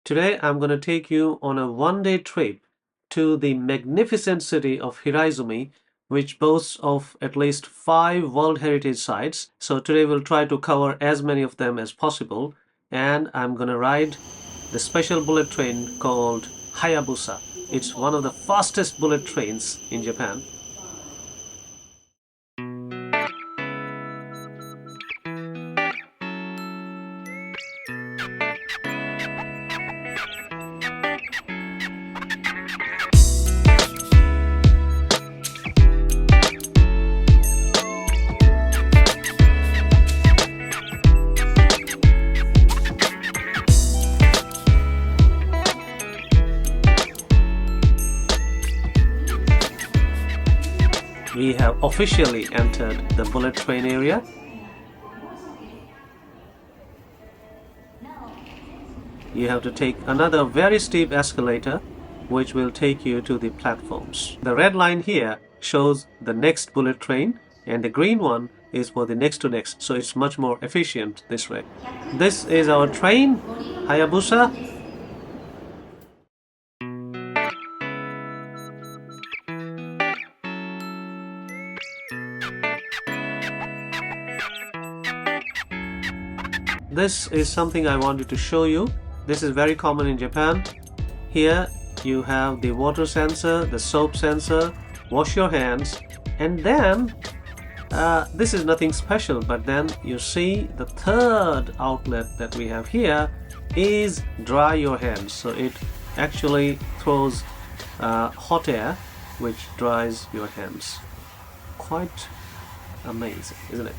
Today I'm going to take you on a one-day trip to the magnificent city of Hiraizumi, which boasts of at least 5 World Heritage Sites. So today we'll try to cover as many of them as possible, and I'm going to ride the special bullet train called Hayabusa. It's one of the fastest bullet trains in Japan. We have officially entered the bullet train area. You have to take another very steep escalator which will take you to the platforms. The red line here shows the next bullet train and the green one is for the next to next, so it's much more efficient this way. This is our train, Hayabusa. This is something I wanted to show you. This is very common in Japan. Here you have the water sensor, the soap sensor, wash your hands, and then this is nothing special, but then you see the third outlet that we have here is dry your hands. So it actually throws hot air which dries your hands. Quite amazing, isn't it?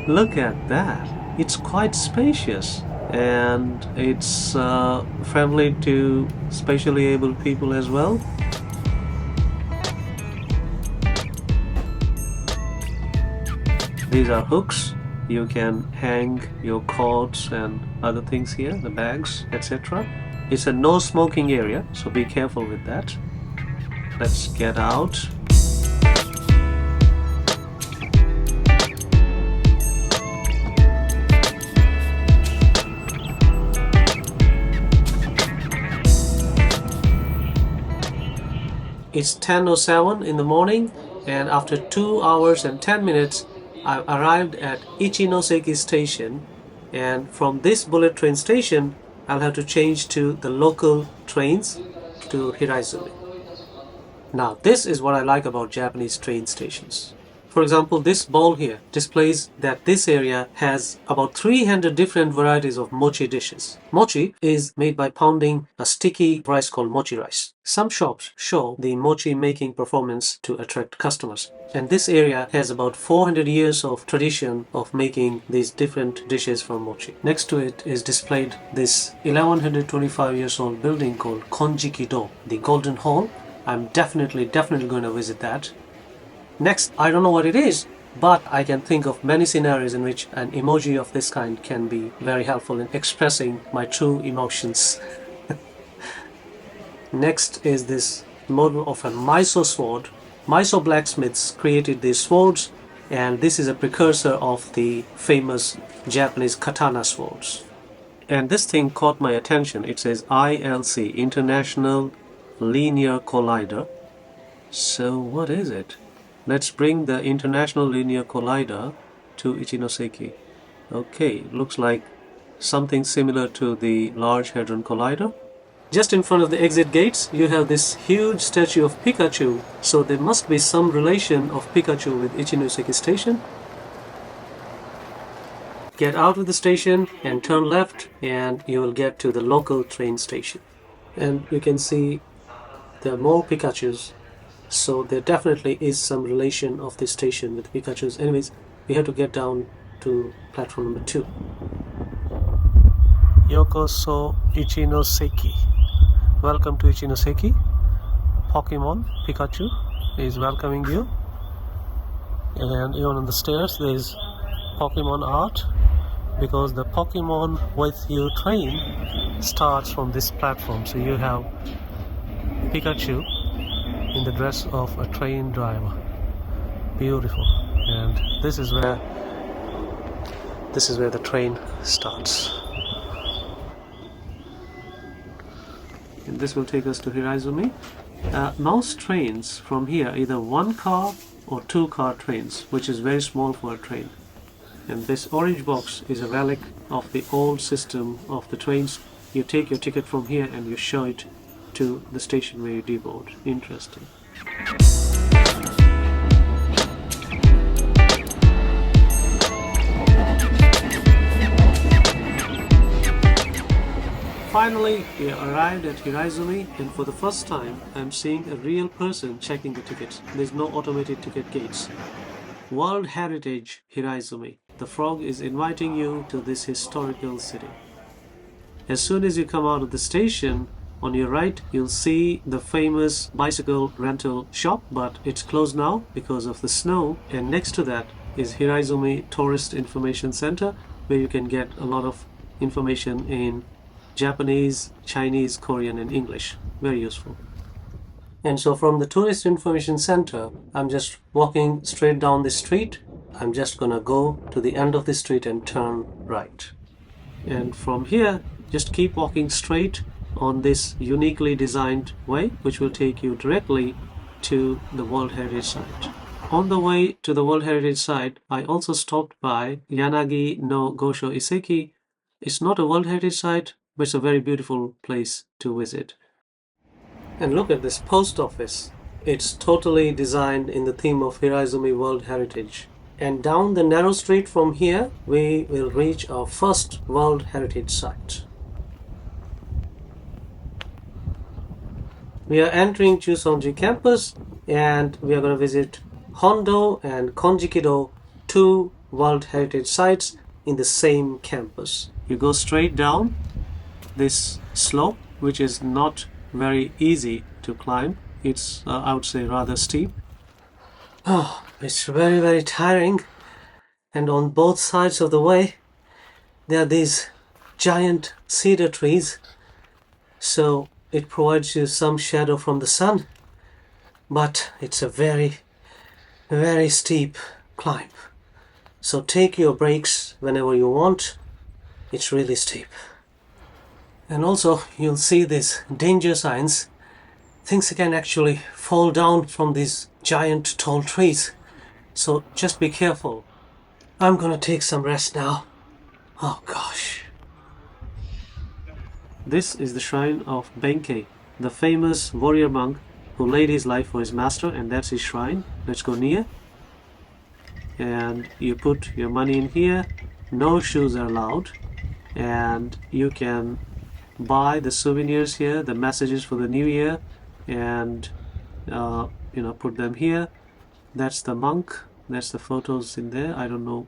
Look at that. It's quite spacious and it's friendly to specially abled people as well. These are hooks. You can hang your coats and other things here, the bags, etc. It's a no smoking area, so be careful with that. Let's get out. It's 10:07 in the morning, and after 2 hours and 10 minutes I've arrived at Ichinoseki station, and from this bullet train station I'll have to change to the local trains to Hiraizumi. Now this is what I like about Japanese train stations. For example, this ball here displays that this area has about 300 different varieties of mochi dishes. Mochi is made by pounding a sticky rice called mochi rice. Some shops show the mochi making performance to attract customers. And this area has about 400 years of tradition of making these different dishes from mochi. Next to it is displayed this 1125 years old building called Konjiki-do, the Golden Hall. I'm definitely going to visit that. Next, I don't know what it is, but I can think of many scenarios in which an emoji of this kind can be very helpful in expressing my true emotions. Next is this model of a miso sword. Miso blacksmiths created these swords, and this is a precursor of the famous Japanese katana swords. And this thing caught my attention. It says ILC, International Linear Collider. So what is it? Let's bring the International Linear Collider to Ichinoseki. Okay, looks like something similar to the Large Hadron Collider. Just in front of the exit gates, you have this huge statue of Pikachu. So there must be some relation of Pikachu with Ichinoseki Station. Get out of the station and turn left, and you will get to the local train station. And you can see there are more Pikachus. So there definitely is some relation of this station with Pikachus. Anyways, we have to get down to platform number 2. Yokoso Ichinoseki. Welcome to Ichinoseki. Pokemon Pikachu is welcoming you. And even on the stairs there is Pokemon art, because the Pokemon with you train starts from this platform. So you have Pikachu in the dress of a train driver. Beautiful. And this is where the train starts. And this will take us to Hiraizumi. Most trains from here, either one car or two car trains, which is very small for a train. And this orange box is a relic of the old system of the trains. You take your ticket from here and you show it to the station where you deboard. Interesting. Finally, we arrived at Hiraizumi, and for the first time I'm seeing a real person checking the tickets. There's no automated ticket gates. World Heritage Hiraizumi. The frog is inviting you to this historical city. As soon as you come out of the station, on your right you'll see the famous bicycle rental shop, but it's closed now because of the snow. And next to that is Hiraizumi Tourist Information Center, where you can get a lot of information in Japanese, Chinese, Korean and English. Very useful. And so from the Tourist Information Center, I'm just walking straight down the street. I'm just gonna go to the end of the street and turn right. And from here, just keep walking straight on this uniquely designed way, which will take you directly to the World Heritage Site. On the way to the World Heritage Site, I also stopped by Yanagi no Gosho Iseki. It's not a World Heritage Site, but it's a very beautiful place to visit. And look at this post office. It's totally designed in the theme of Hiraizumi World Heritage. And down the narrow street from here, we will reach our first World Heritage Site. We are entering Chuson-ji campus, and we are going to visit Hondo and Konjikido, two World Heritage Sites in the same campus. You go straight down this slope, which is not very easy to climb. It's, I would say, rather steep. Oh, it's very, very tiring. And on both sides of the way, there are these giant cedar trees. So it provides you some shadow from the sun. But it's a very, very steep climb. So take your breaks whenever you want. It's really steep. And also, you'll see these danger signs. Things can actually fall down from these giant tall trees. So just be careful. I'm gonna take some rest now. Oh gosh. This is the shrine of Benkei, the famous warrior monk who laid his life for his master, and that's his shrine. Let's go near. And you put your money in here. No shoes are allowed. And you can buy the souvenirs here, the messages for the new year, and put them here. That's the monk. That's the photos in there. I don't know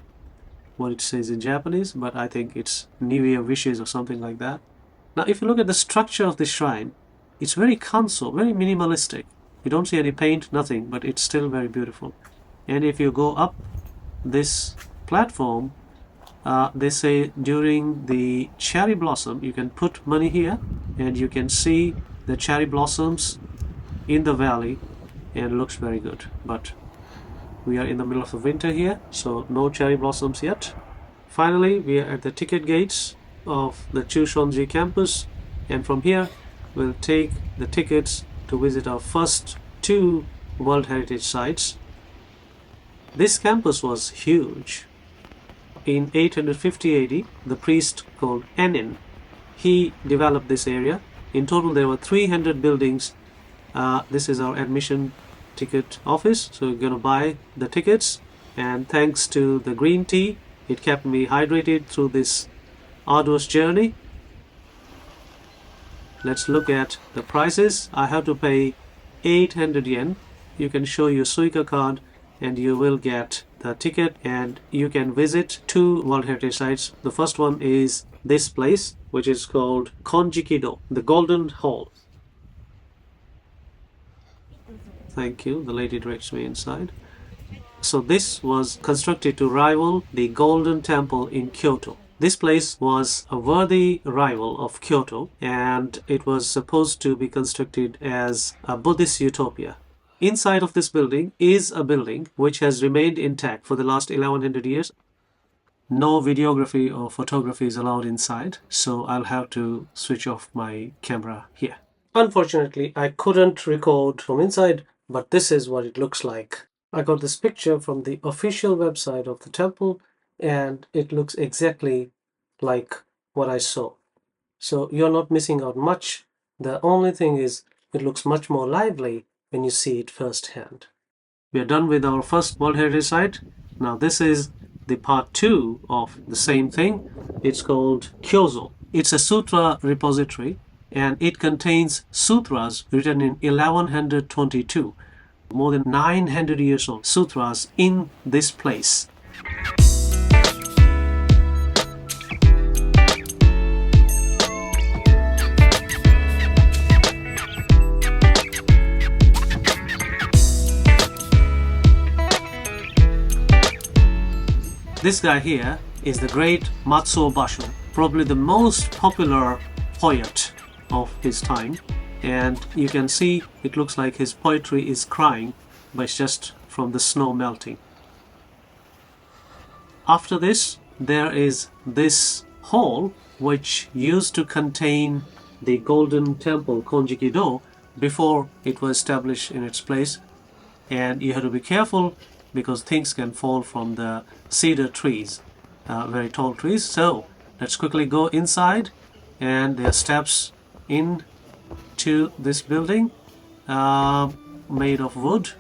what it says in Japanese, but I think it's New Year wishes or something like that. Now if you look at the structure of the shrine, it's very kanso, very minimalistic. You don't see any paint, nothing, but it's still very beautiful. And if you go up this platform, they say during the cherry blossom you can put money here and you can see the cherry blossoms in the valley, and it looks very good. But we are in the middle of the winter here, so no cherry blossoms yet. Finally, we are at the ticket gates of the Chuson-ji campus, and from here we'll take the tickets to visit our first two World Heritage Sites. This campus was huge. In 850 AD, the priest called Enin, he developed this area. In total there were 300 buildings. This is our admission ticket office, so we're going to buy the tickets, and thanks to the green tea, it kept me hydrated through this arduous journey. Let's look at the prices. I have to pay 800 yen. You can show your Suica card and you will get the ticket and you can visit 2 World Heritage Sites. The first one is this place, which is called Konjikido, the Golden Hall. Thank you. The lady directs me inside. So this was constructed to rival the Golden Temple in Kyoto. This place was a worthy rival of Kyoto, and it was supposed to be constructed as a Buddhist utopia. Inside of this building is a building which has remained intact for the last 1100 years. No videography or photography is allowed inside, so I'll have to switch off my camera here. Unfortunately, I couldn't record from inside, but this is what it looks like. I got this picture from the official website of the temple, and it looks exactly like what I saw. So you're not missing out much. The only thing is it looks much more lively when you see it firsthand. We are done with our first World Heritage Site. Now this is the part 2 of the same thing. It's called Kyozo. It's a sutra repository, and it contains sutras written in 1122. More than 900 years old sutras in this place. This guy here is the great Matsuo Basho, probably the most popular poet of his time. And you can see it looks like his poetry is crying, but it's just from the snow melting. After this, there is this hall which used to contain the Golden Temple Konjikido before it was established in its place. And you have to be careful because things can fall from the cedar trees, very tall trees. So let's quickly go inside, and there are steps in to this building made of wood,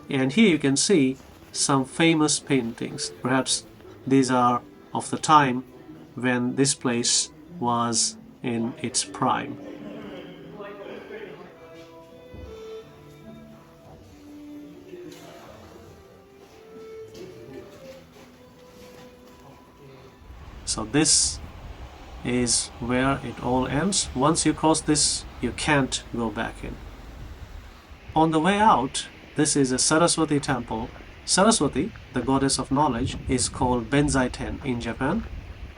and here you can see some famous paintings. Perhaps these are of the time when this place was in its prime. So this is where it all ends. Once you cross this, you can't go back in. On the way out, this is a Saraswati temple. Saraswati, the goddess of knowledge, is called Benzaiten in Japan,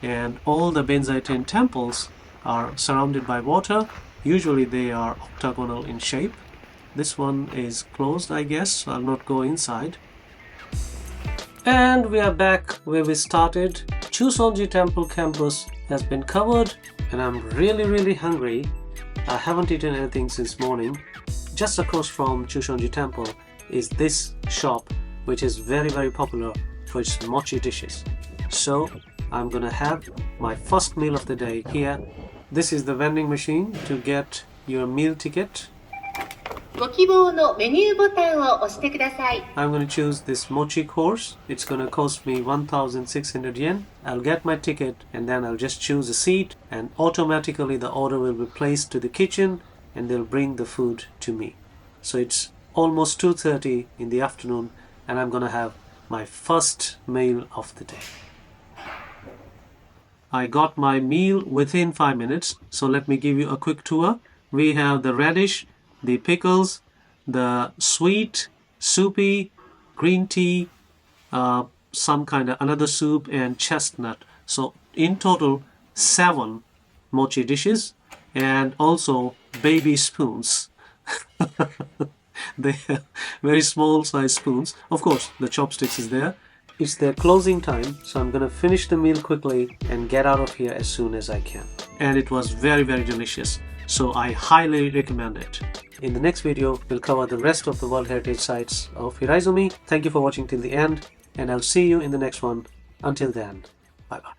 and all the Benzaiten temples are surrounded by water. Usually they are octagonal in shape. This one is closed, I guess, so I'll not go inside. And we are back where we started. Chuson-ji temple campus has been covered, and I'm really hungry. I haven't eaten anything since morning. Just across from Chuson-ji temple is this shop, which is very popular for its mochi dishes. So I'm gonna have my first meal of the day here. This is the vending machine to get your meal ticket. I'm going to choose this mochi course. It's going to cost me 1,600 yen. I'll get my ticket and then I'll just choose a seat, and automatically the order will be placed to the kitchen and they'll bring the food to me. So it's almost 2:30 in the afternoon and I'm going to have my first meal of the day. I got my meal within 5 minutes, so let me give you a quick tour. We have the radish, the pickles, the sweet, soupy, green tea, some kind of another soup, and chestnut. So in total 7 mochi dishes, and also baby spoons. They have very small size spoons. Of course the chopsticks is there. It's their closing time, so I'm gonna finish the meal quickly and get out of here as soon as I can. And it was very delicious, so I highly recommend it. In the next video, we'll cover the rest of the World Heritage Sites of Hiraizumi. Thank you for watching till the end, and I'll see you in the next one. Until then, bye bye.